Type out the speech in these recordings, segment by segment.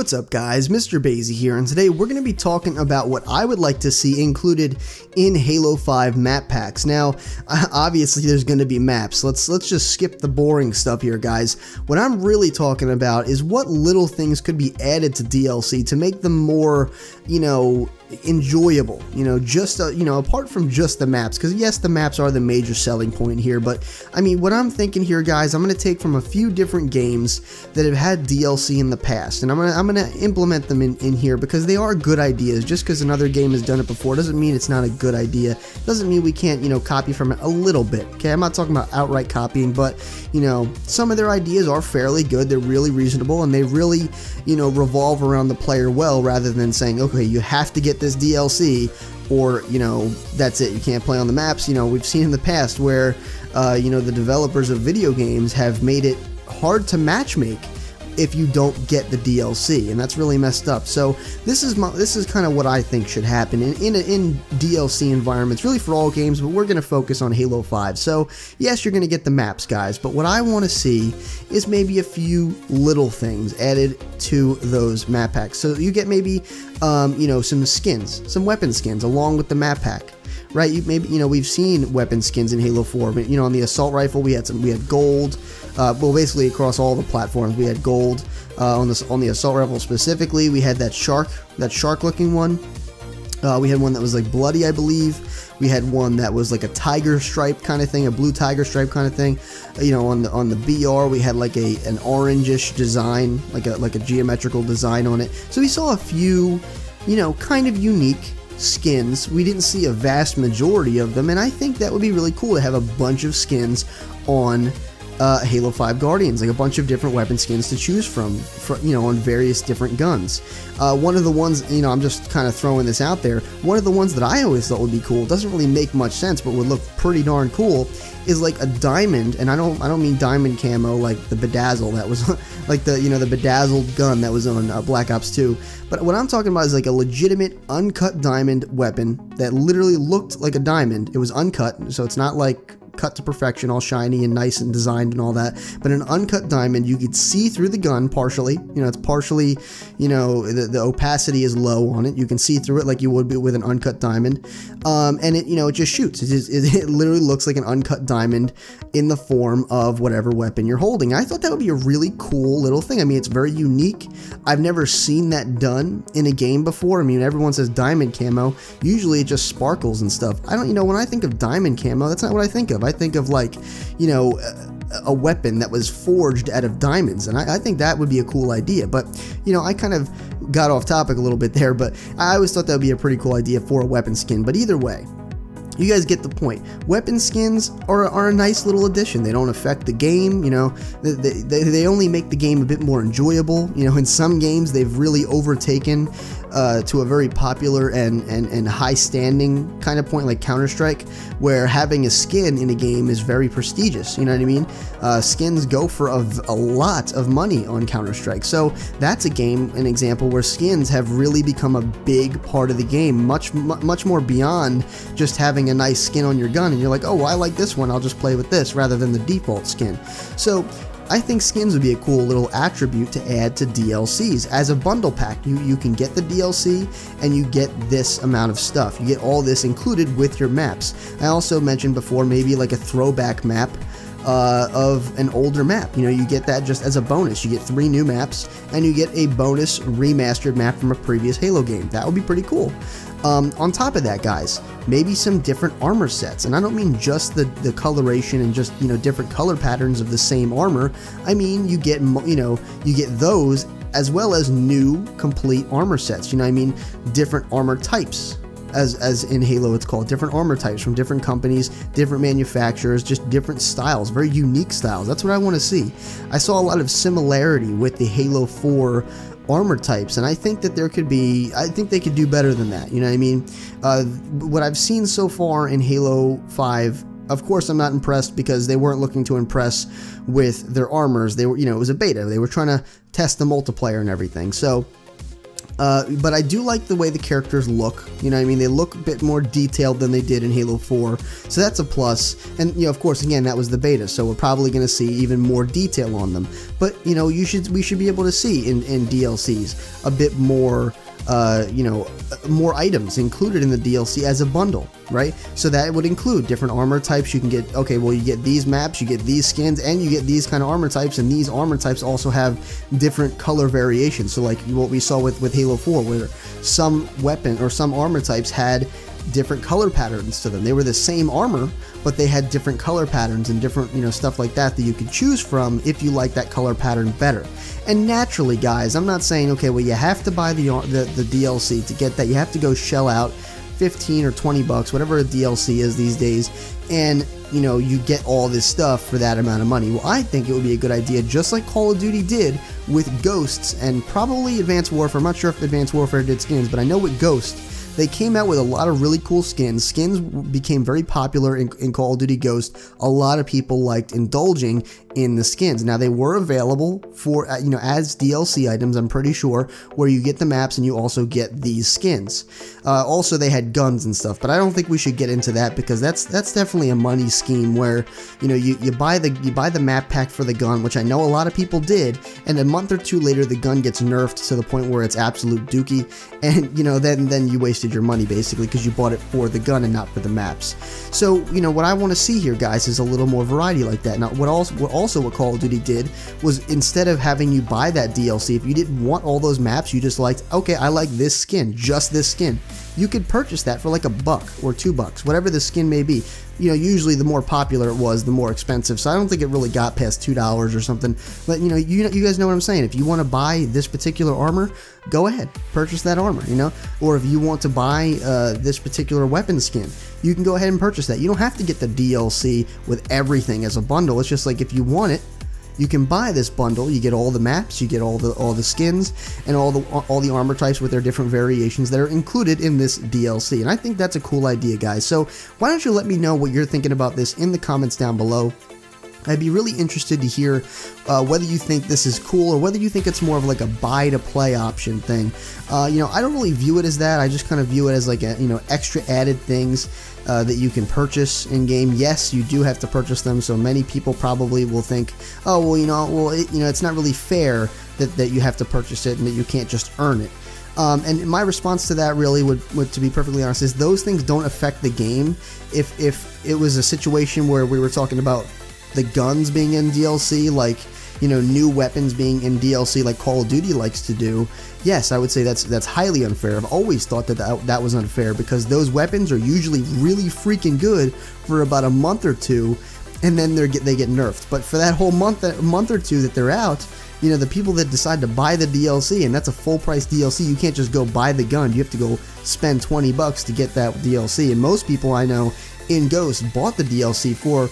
What's up guys, MrBayeasy here, and today we're going to be talking about what I would like to see included in Halo 5 map packs. Now, obviously there's going to be maps. Let's just skip the boring stuff here, guys. What I'm really talking about is what little things could be added to DLC to make them more, enjoyable, just apart from just the maps, because yes, the maps are the major selling point here, but I mean, what I'm thinking here, guys, I'm going to take from a few different games that have had DLC in the past, and I'm going to implement them in here because they are good ideas. Just because another game has done it before doesn't mean it's not a good idea. Doesn't mean we can't, copy from it a little bit. Okay, I'm not talking about outright copying, but some of their ideas are fairly good. They're really reasonable, and they really, revolve around the player well, rather than saying, okay, you have to get this DLC or that's it, you can't play on the maps. We've seen in the past where the developers of video games have made it hard to matchmake if you don't get the DLC, and that's really messed up. So this is kind of what I think should happen in DLC environments, really for all games, but we're going to focus on Halo 5. So yes, you're going to get the maps, guys, but what I want to see is maybe a few little things added to those map packs. So you get maybe some skins, some weapon skins along with the map pack. Right, we've seen weapon skins in Halo 4. on the assault rifle we had gold. Well, basically across all the platforms we had gold. On the assault rifle specifically, we had that shark-looking one. We had one that was like bloody, I believe. We had one that was like a tiger stripe kind of thing, a blue tiger stripe kind of thing. On the BR, we had like an orangish design, like a geometrical design on it. So we saw a few, kind of unique skins. We didn't see a vast majority of them, and I think that would be really cool to have a bunch of skins on Halo 5 Guardians, like a bunch of different weapon skins to choose from on various different guns. One of the ones, I'm just kind of throwing this out there, one of the ones that I always thought would be cool, doesn't really make much sense but would look pretty darn cool, is like a diamond, and I don't mean diamond camo like the bedazzle that was like the bedazzled gun that was on Black Ops 2, but what I'm talking about is like a legitimate uncut diamond weapon that literally looked like a diamond. It was uncut, so it's not like cut to perfection, all shiny and nice and designed and all that, but an uncut diamond. You could see through the gun partially, it's partially, the opacity is low on it, you can see through it like you would be with an uncut diamond, and it just shoots. It literally looks like an uncut diamond in the form of whatever weapon you're holding. I thought that would be a really cool little thing. I mean, it's very unique. I've never seen that done in a game before. I mean, everyone says diamond camo, usually it just sparkles and stuff. I don't, when I think of diamond camo, that's not what I think of. I think of like, a weapon that was forged out of diamonds, and I think that would be a cool idea. But, I kind of got off topic a little bit there, but I always thought that would be a pretty cool idea for a weapon skin. But either way, you guys get the point. Weapon skins are a nice little addition. They don't affect the game, they only make the game a bit more enjoyable. In some games they've really overtaken to a very popular and high standing kind of point, like Counter-Strike, where having a skin in a game is very prestigious, you know what I mean? Skins go for a lot of money on Counter-Strike, so that's an example where skins have really become a big part of the game, much more beyond just having a nice skin on your gun and you're like, oh, well, I like this one, I'll just play with this, rather than the default skin. So I think skins would be a cool little attribute to add to DLCs. As a bundle pack, you can get the DLC and you get this amount of stuff. You get all this included with your maps. I also mentioned before maybe like a throwback map of an older map. You get that just as a bonus. You get 3 new maps and you get a bonus remastered map from a previous Halo game. That would be pretty cool. On top of that, guys, maybe some different armor sets, and I don't mean just the coloration and just different color patterns of the same armor. I mean you get those as well as new complete armor sets. I mean different armor types. As in Halo it's called, different armor types from different companies, different manufacturers, just different styles, very unique styles. That's what I want to see. I saw a lot of similarity with the Halo 4 armor types, and I think that I think they could do better than that, what I mean? What I've seen so far in Halo 5, of course I'm not impressed because they weren't looking to impress with their armors. They were, it was a beta, they were trying to test the multiplayer and everything, so But I do like the way the characters look. You know what I mean? They look a bit more detailed than they did in Halo 4, so that's a plus. And you know, of course, again, that was the beta, so we're probably going to see even more detail on them. But you know, we should be able to see in DLCs a bit more. You know, more items included in the DLC as a bundle, right? So that would include different armor types. You can get, okay, well, you get these maps, you get these skins, and you get these kind of armor types, and these armor types also have different color variations. So like what we saw with Halo 4, where some weapon or some armor types had different color patterns to them. They were the same armor, but they had different color patterns and different, you know, stuff like that you could choose from if you like that color pattern better. And naturally, guys, I'm not saying, okay, well, you have to buy the DLC to get that. You have to go shell out 15 or 20 bucks, whatever a DLC is these days, and you know, you get all this stuff for that amount of money. Well, I think it would be a good idea, just like Call of Duty did with Ghosts and probably Advanced Warfare. I'm not sure if Advanced Warfare did skins, but I know with Ghost, they came out with a lot of really cool skins. Skins became very popular in Call of Duty Ghost. A lot of people liked indulging in the skins. Now, they were available for, you know, as DLC items, I'm pretty sure, where you get the maps and you also get these skins. Also, they had guns and stuff, but I don't think we should get into that because that's definitely a money scheme where, you know, you buy the map pack for the gun, which I know a lot of people did, and a month or two later the gun gets nerfed to the point where it's absolute dookie, and you know, then you wasted your money basically because you bought it for the gun and not for the maps. So, you know, what I want to see here, guys, is a little more variety like that. Now, what Call of Duty did was, instead of having you buy that DLC, if you didn't want all those maps, you just liked, okay, I like this skin, just this skin, you could purchase that for like $1 or $2, whatever the skin may be. You know, usually the more popular it was, the more expensive, so I don't think it really got past $2 or something. But you know, you guys know what I'm saying. If you want to buy this particular armor, go ahead, purchase that armor, you know. Or if you want to buy this particular weapon skin, you can go ahead and purchase that. You don't have to get the DLC with everything as a bundle. It's just like, if you want it, you can buy this bundle. You get all the maps, you get all the skins, and all the armor types with their different variations that are included in this DLC. And I think that's a cool idea, guys. So why don't you let me know what you're thinking about this in the comments down below. I'd be really interested to hear whether you think this is cool or whether you think it's more of like a buy to play option thing. You know, I don't really view it as that. I just kind of view it as like a, you know, extra added things that you can purchase in game. Yes, you do have to purchase them, so many people probably will think, oh, well, it's not really fair that you have to purchase it and that you can't just earn it. And my response to that really would, to be perfectly honest, is those things don't affect the game. If it was a situation where we were talking about the guns being in DLC, like, you know, new weapons being in DLC like Call of Duty likes to do, yes, I would say that's highly unfair. I've always thought that was unfair because those weapons are usually really freaking good for about a month or two, and then they get nerfed. But for that whole month or two that they're out, you know, the people that decide to buy the DLC, and that's a full price DLC, you can't just go buy the gun. You have to go spend $20 to get that DLC. And most people I know in Ghost bought the DLC for,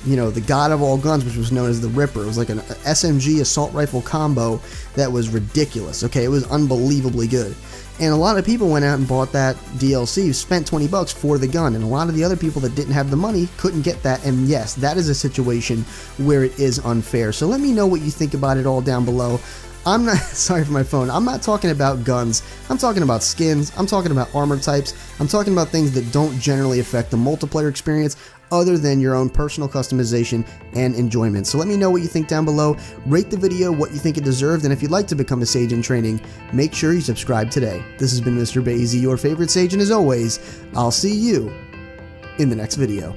you know, the god of all guns, which was known as the Ripper. It was like an SMG assault rifle combo that was ridiculous. Okay, it was unbelievably good. And a lot of people went out and bought that DLC, spent $20 for the gun, and a lot of the other people that didn't have the money couldn't get that. And yes, that is a situation where it is unfair. So let me know what you think about it all down below. I'm not, sorry for my phone, I'm not talking about guns, I'm talking about skins, I'm talking about armor types, I'm talking about things that don't generally affect the multiplayer experience other than your own personal customization and enjoyment. So let me know what you think down below, rate the video what you think it deserved, and if you'd like to become a Sage in training, make sure you subscribe today. This has been MrBayeasy, your favorite Sage, and as always, I'll see you in the next video.